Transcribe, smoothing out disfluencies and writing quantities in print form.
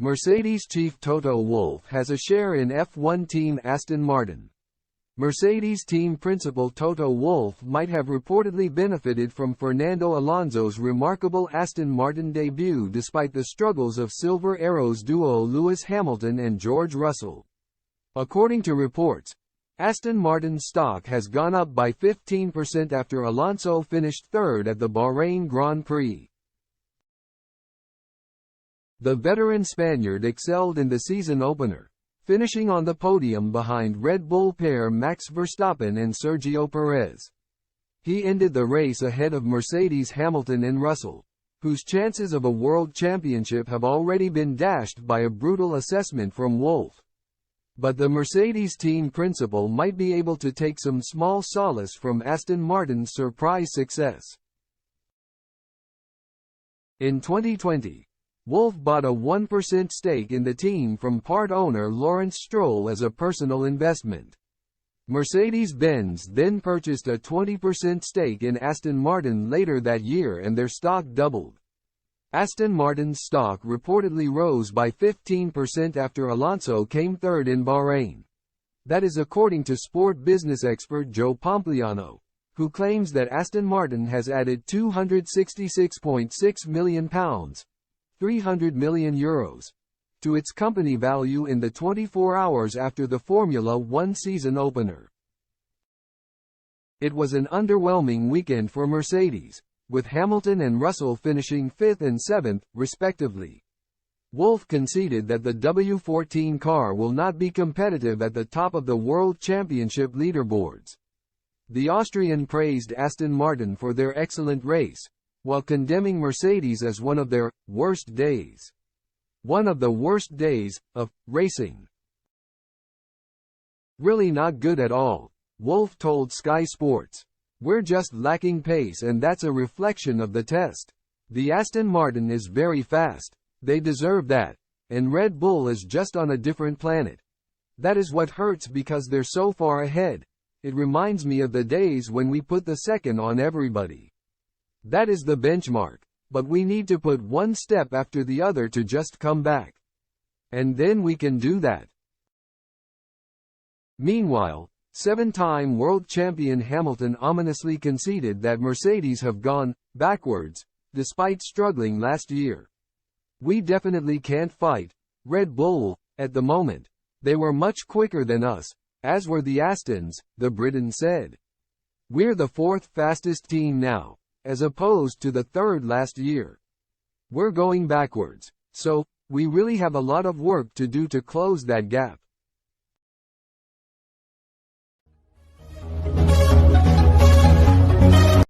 Mercedes chief Toto Wolff has a share in F1 team Aston Martin. Mercedes team principal Toto Wolff might have reportedly benefited from Fernando Alonso's remarkable Aston Martin debut despite the struggles of Silver Arrows duo Lewis Hamilton and George Russell. According to reports, Aston Martin stock has gone up by 15% after Alonso finished third at the Bahrain Grand Prix. The veteran Spaniard excelled in the season opener, finishing on the podium behind Red Bull pair Max Verstappen and Sergio Perez. He ended the race ahead of Mercedes Hamilton and Russell, whose chances of a world championship have already been dashed by a brutal assessment from Wolff. But the Mercedes team principal might be able to take some small solace from Aston Martin's surprise success. In 2020, Wolff bought a 1% stake in the team from part owner Lawrence Stroll as a personal investment. Mercedes-Benz then purchased a 20% stake in Aston Martin later that year and their stock doubled. Aston Martin's stock reportedly rose by 15% after Alonso came third in Bahrain. That is according to sport business expert Joe Pompliano, who claims that Aston Martin has added £266.6 million. 300 million euros, to its company value in the 24 hours after the Formula One season opener. It was an underwhelming weekend for Mercedes, with Hamilton and Russell finishing 5th and 7th, respectively. Wolff conceded that the W14 car will not be competitive at the top of the World Championship leaderboards. The Austrian praised Aston Martin for their excellent race, while condemning Mercedes as one of their worst days. One of the worst days of racing. Really not good at all, Wolff told Sky Sports. We're just lacking pace and that's a reflection of the test. The Aston Martin is very fast. They deserve that. And Red Bull is just on a different planet. That is what hurts because they're so far ahead. It reminds me of the days when we put the second on everybody. That is the benchmark, but we need to put one step after the other to just come back. And then we can do that. Meanwhile, 7-time world champion Hamilton ominously conceded that Mercedes have gone backwards, despite struggling last year. We definitely can't fight Red Bull at the moment. They were much quicker than us, as were the Astons, the Briton said. We're the 4th fastest team now, as opposed to the 3rd last year. We're going backwards, so we really have a lot of work to do to close that gap.